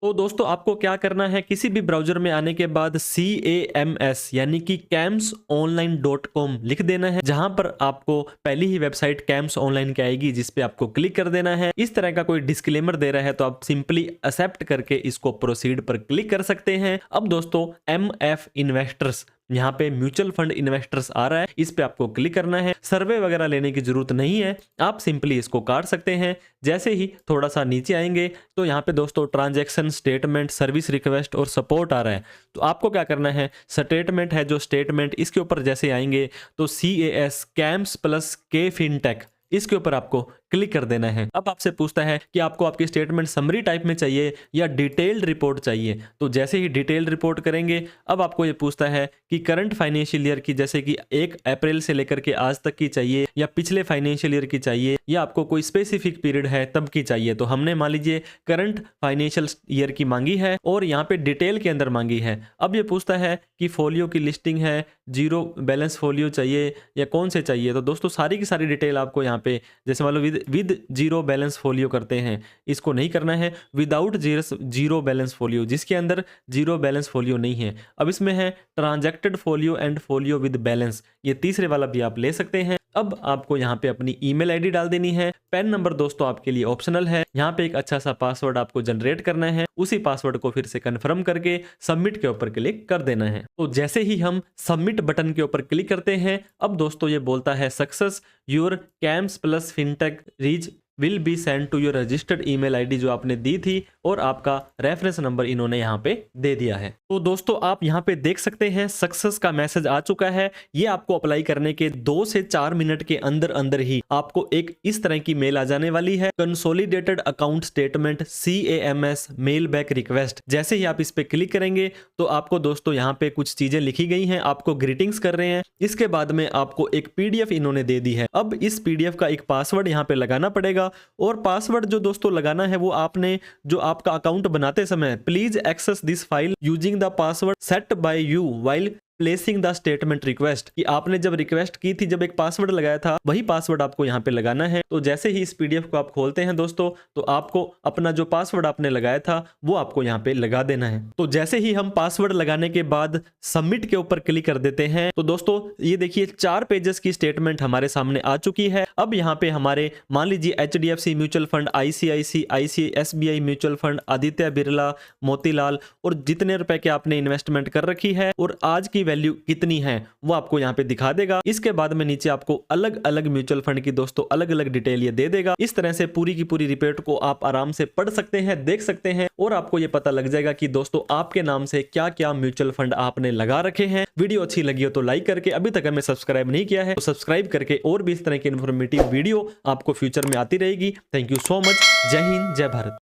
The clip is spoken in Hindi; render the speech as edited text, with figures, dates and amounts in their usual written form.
तो दोस्तों आपको क्या करना है, किसी भी ब्राउजर में आने के बाद CAMS यानी कि camsonline.com लिख देना है, जहां पर आपको पहली ही वेबसाइट कैम्स ऑनलाइन की आएगी जिस पे आपको क्लिक कर देना है। इस तरह का कोई डिस्क्लेमर दे रहा है तो आप सिंपली एक्सेप्ट करके इसको प्रोसीड पर क्लिक कर सकते हैं। अब दोस्तों MF इन्वेस्टर्स, यहाँ पे म्यूचुअल फंड इन्वेस्टर्स आ रहा है, इस पे आपको क्लिक करना है। सर्वे वगैरह लेने की जरूरत नहीं है, आप सिंपली इसको काट सकते हैं। जैसे ही थोड़ा सा नीचे आएंगे तो यहाँ पे दोस्तों ट्रांजैक्शन स्टेटमेंट, सर्विस रिक्वेस्ट और सपोर्ट आ रहा है। तो आपको क्या करना है, स्टेटमेंट है जो स्टेटमेंट, इसके ऊपर जैसे आएंगे तो CAS camps plus K fintech, इसके ऊपर आपको क्लिक कर देना है। अब आपसे पूछता है कि आपको आपकी स्टेटमेंट समरी टाइप में चाहिए या डिटेल्ड रिपोर्ट चाहिए। तो जैसे ही डिटेल्ड रिपोर्ट करेंगे, अब आपको ये पूछता है कि करंट फाइनेंशियल ईयर की, जैसे कि 1 अप्रैल से लेकर के आज तक की चाहिए या पिछले फाइनेंशियल ईयर की चाहिए या आपको कोई स्पेसिफिक पीरियड है तब की चाहिए। तो हमने मान लीजिए करंट फाइनेंशियल ईयर की मांगी है और यहाँ पे डिटेल के अंदर मांगी है। अब ये पूछता है कि फोलियो की लिस्टिंग है, जीरो बैलेंस फोलियो चाहिए या कौन से चाहिए। तो दोस्तों सारी की सारी डिटेल आपको यहाँ पे, जैसे मान लो विद जीरो बैलेंस फोलियो करते हैं, इसको नहीं करना है विदाउट जीरो बैलेंस फोलियो, जिसके अंदर जीरो बैलेंस फोलियो नहीं है। अब इसमें है transacted folio and folio with balance, ये तीसरे वाला भी आप ले सकते हैं। अब आपको यहाँ पे अपनी ईमेल आईडी डाल देनी है। पैन नंबर दोस्तों आपके लिए ऑप्शनल है। यहाँ पे एक अच्छा सा पासवर्ड आपको जनरेट करना है, उसी पासवर्ड को फिर से कंफर्म करके सबमिट के ऊपर क्लिक कर देना है। तो जैसे ही हम सबमिट बटन के ऊपर क्लिक करते हैं, अब दोस्तों ये बोलता है success your CAMS plus fintech reach will be send to your registered email ID, जो आपने दी थी और आपका रेफरेंस नंबर इन्होंने यहाँ पे दे दिया है। तो दोस्तों आप यहाँ पे देख सकते हैं सक्सेस का मैसेज आ चुका है। ये आपको अप्लाई करने के 2 से 4 मिनट के अंदर अंदर ही आपको एक इस तरह की मेल आ जाने वाली है, consolidated account statement CAMS mail back request. जैसे ही आप इस पे क्लिक करेंगे तो आपको दोस्तों यहाँ पे कुछ चीजें लिखी गई हैं, आपको ग्रीटिंग्स कर रहे हैं। इसके बाद में आपको एक PDF इन्होंने दे दी है। अब इस PDF का एक पासवर्ड यहाँ पे लगाना पड़ेगा और पासवर्ड जो दोस्तों लगाना है वो आपने जो आपका अकाउंट बनाते समय, please access this file using the password set by you while placing the statement request, कि आपने जब रिक्वेस्ट की थी, जब एक पासवर्ड लगाया था, वही पासवर्ड आपको यहाँ पे लगाना है। तो जैसे ही इस PDF को आप खोलते हैं दोस्तों, तो आपको अपना जो पासवर्ड आपने लगाया था वो आपको यहाँ पे लगा देना है। तो जैसे ही हम पासवर्ड लगाने के बाद सबमिट के ऊपर क्लिक कर देते हैं, तो दोस्तों ये देखिए 4 पेजेस की स्टेटमेंट हमारे सामने आ चुकी है। अब यहाँ पे हमारे मान लीजिए HDFC mutual fund, ICICI, SBI mutual fund, Aditya Birla, Motilal और जितने रुपए के आपने इन्वेस्टमेंट कर रखी है और आज की वैल्यू कितनी है वो आपको यहाँ पे दिखा देगा। इसके बाद में नीचे आपको अलग अलग म्यूचुअल फंड की दोस्तों अलग अलग डिटेल ये दे देगा। इस तरह से पूरी की पूरी रिपोर्ट को आप आराम से पढ़ सकते हैं, देख सकते हैं और आपको ये पता लग जाएगा कि दोस्तों आपके नाम से क्या क्या म्यूचुअल फंड आपने लगा रखे हैं। वीडियो अच्छी लगी हो तो लाइक करके, अभी तक हमें सब्सक्राइब नहीं किया है तो सब्सक्राइब करके, और भी इस तरह की इन्फॉर्मेटिव वीडियो आपको फ्यूचर में आती रहेगी। Thank you so much. जय हिंद, जय भारत।